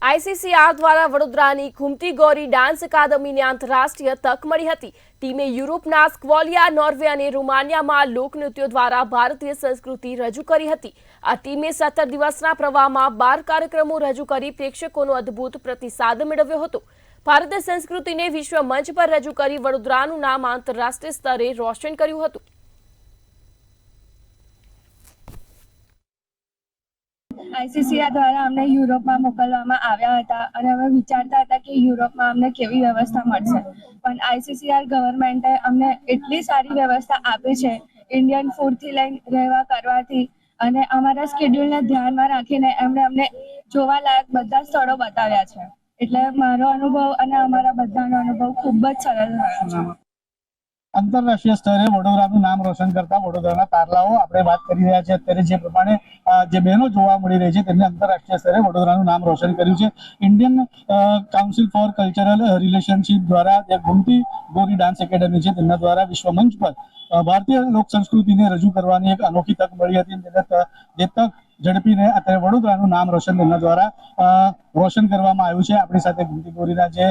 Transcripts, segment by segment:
આઈસીસીઆર દ્વારા વડોદરાની ઘૂમતી ગૌરી ડાન્સ એકાડમીને આંતરરાષ્ટ્રીય તક મળી હતી। ટીમે યુરોપના સ્ક્વોલિયા, નોર્વે અને રોમાનિયામાં લોકનૃત્યો દ્વારા ભારતીય સંસ્કૃતિ રજૂ કરી હતી। આ ટીમે 17 દિવસના પ્રવાહમાં 12 કાર્યક્રમો રજૂ કરી પ્રેક્ષકોનો અદ્ભુત પ્રતિસાદ મેળવ્યો હતો। ભારતીય સંસ્કૃતિને વિશ્વ મંચ પર રજૂ કરી વડોદરાનું નામ આંતરરાષ્ટ્રીય સ્તરે રોશન કર્યું હતું। આઈસીસીઆર દ્વારા અમને યુરોપમાં મોકલવામાં આવ્યા હતા અને અમે વિચારતા હતા કે યુરોપમાં અમને કેવી વ્યવસ્થા મળશે, પણ આઈસીસીઆર ગવર્મેન્ટે અમને એટલી સારી વ્યવસ્થા આપી છે, ઇન્ડિયન ફૂડથી લઈને રહેવા કરવાથી, અને અમારા સ્કેડ્યુલને ધ્યાનમાં રાખીને એમણે અમને જોવાલાયક બધા સ્થળો બતાવ્યા છે। એટલે મારો અનુભવ અને અમારા બધાનો અનુભવ ખૂબ જ સરળ રહ્યો છે। આંતરરાષ્ટ્રીય સ્તરે વડોદરાનું નામ રોશન કરતા વડોદરાના તારલાઓ આપણે વાત કરી રહ્યા છીએ। અત્યારે જે પ્રમાણે જે બહેનો જોવા મળી રહી છે તેમને આંતરરાષ્ટ્રીય સ્તરે વડોદરાનું નામ રોશન કર્યું છે। Indian council four cultural relationship દ્વારા જે ઘૂમતી ગૌરી ડાન્સ એકેડમી છે તેમના દ્વારા વિશ્વ મંચ પર ભારતીય લોક સંસ્કૃતિને રજૂ કરવાની એક અનોખી તક મળી હતી। જે તક ઝડપીને અત્યારે વડોદરાનું નામ રોશન તેમના દ્વારા રોશન કરવામાં આવ્યું છે। આપણી સાથે ઘૂમતી ગૌરીના જે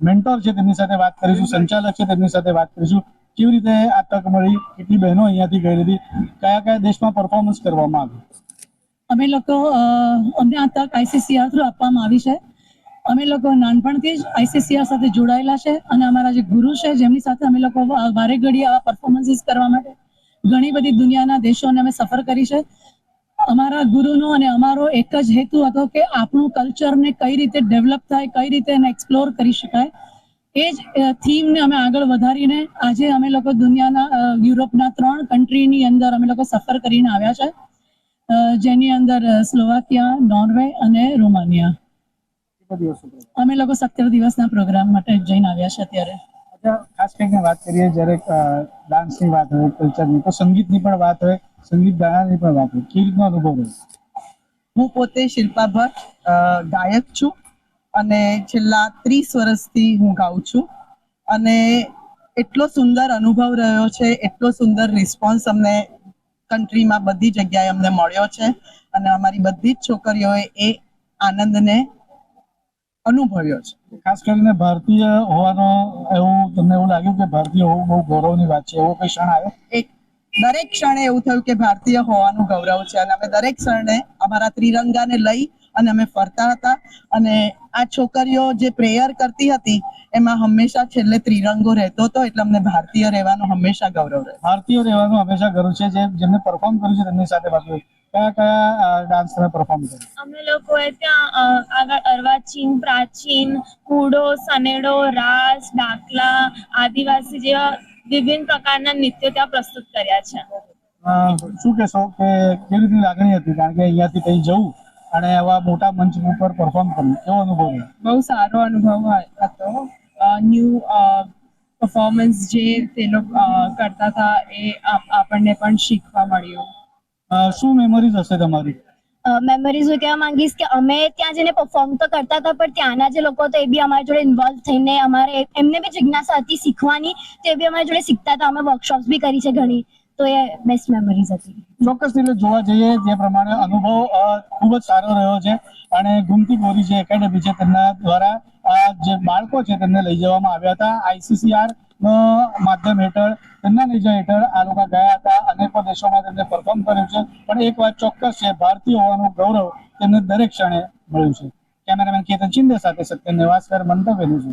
મેન્ટોર છે તેમની સાથે વાત કરીશું, સંચાલક છે તેમની સાથે વાત કરીશું। કેવી રીતે આ તક મળી, કેટલી બહેનો અહીંયાથી ગઈ હતી, કયા કયા દેશમાં પરફોર્મન્સ કરવામાં આવ્યું? અમને આ તક આઈસીસીઆર થ્રુ આપવામાં આવી છે। અમે લોકો નાનપણથી જ આઈસીસીઆર સાથે જોડાયેલા છે અને અમારા જે ગુરુ છે જેમની સાથે અમે લોકો વારે ઘડીએ આવા પરફોર્મન્સીસ કરવા માટે ઘણી બધી દુનિયાના દેશોને અમે સફર કરી છે। અમારા ગુરુનો અને અમારો એક જ હેતુ હતો કે આપણું કલ્ચરને કઈ રીતે ડેવલપ થાય, કઈ રીતે એને એક્સપ્લોર કરી શકાય। એ જ થીમને અમે આગળ વધારીને આજે અમે લોકો દુનિયાના યુરોપના 3 કન્ટ્રીની અંદર અમે લોકો સફર કરીને આવ્યા છે, જેની અંદર સ્લોવાકિયા, નોર્વે અને રોમાનિયા। અમે લોકો 17 દિવસના પ્રોગ્રામ માટે જઈને આવ્યા છે અત્યારે। ખાસ કરીને વાત કરીએ જ્યારે ડાન્સની વાત હોય, કલ્ચરની, તો સંગીતની પણ વાત હોય, સંગીત ગાયનની પણ વાત હોય, કેવી રીતનો અનુભવ રહ્યો? હું પોતે શિલ્પા ભટ્ટ ગાયક છું અને છેલ્લા 30 વર્ષથી હું ગાઉં છું અને એટલો સુંદર અનુભવ રહ્યો છે, એટલો સુંદર રિસ્પોન્સ અમને કન્ટ્રીમાં બધી જગ્યાએ અમને મળ્યો છે અને અમારી બધી જ છોકરીઓએ એ આનંદને અનુભવ્યો છે। ખાસ કરીને ભારતીય હોવાનો એવું તમને એવું લાગ્યું કે ભારતીય હોવું બહુ ગૌરવની વાત છે, એવો કઈ ક્ષણ આવ્યો? દરેક ક્ષણે એવું થયું કે ભારતીય હોવાનું ગૌરવ છે અને અમે દરેક ક્ષણે અમારા ત્રિરંગાને લઈ અને અમે ફરતા હતા અને આ છોકરીઓ જે પ્રેયર કરતી હતી એમાં હંમેશા છેલ્લે ત્રિરંગો રહેતો હતો, એટલે અમને ભારતીય રહેવાનો હંમેશા ગૌરવ રહે। ભારતીય રહેવાનું હંમેશા ગૌરવ છે। જેમને પરફોર્મ કર્યું છે તેમની સાથે વાત કરી, કયા કયા ડાન્સ તમે પરફોર્મ કર્યું? અમે લોકોએ ત્યાં આગળ અર્વાચીન, પ્રાચીન, કુડો, સનેડો, રાસ, ડાકલા, આદિવાસી જેવા વિભિન્ન પ્રકારના નૃત્યો ત્યાં પ્રસ્તુત કર્યા છે। શું કહેશો કે કેવી રીતની લાગણી હતી, કારણ કે અહીંયાથી કઈ જવું અને આવા મોટા મંચ ઉપર પરફોર્મ કરવું, કેવો અનુભવ રહ્યો? બહુ સારો અનુભવ હતો। ન્યૂ પરફોર્મન્સ જે તે લોકો કરતા હતા એ આપણને પણ શીખવા મળ્યું। શું મેમરીઝ હશે તમારી? મેમરીઝ હું કહેવા માંગીશ કે અમે ત્યાં જઈને પરફોર્મ તો કરતા હતા, પણ ત્યાંના જે લોકો હતા એ બી અમારી જોડે ઇન્વોલ્વ થઈને એમને બી જિજ્ઞાસા હતી શીખવાની, તો એ બી અમારી જોડે શીખતા હતા। અમે વર્કશોપ્સ બી કરી છે ઘણી, તો એ બેસ્ટ મેમરીઝ હતી। ચોક્કસ રીતે જોવા જઈએ જે પ્રમાણે અનુભવ ખૂબ જ સારો રહ્યો છે અને ઘૂમતી ગૌરી જે એકેડમી છે તેમના દ્વારા જે બાળકો છે તેમને લઈ જવામાં આવ્યા હતા। આઈસીસીઆર માધ્યમ હેઠળ તેમના નેજા હેઠળ આ લોકો ગયા હતા, અનેકો દેશોમાં તેમને પરફોર્મ કર્યું છે, પણ એક વાત ચોક્કસ છે, ભારતીય હોવાનું ગૌરવ તેમને દરેક ક્ષણે મળ્યું છે। કેમેરામેન કેતન ચિંદે સાથે સત્યન નેવાસકર, મંતવ્ય ન્યૂઝ।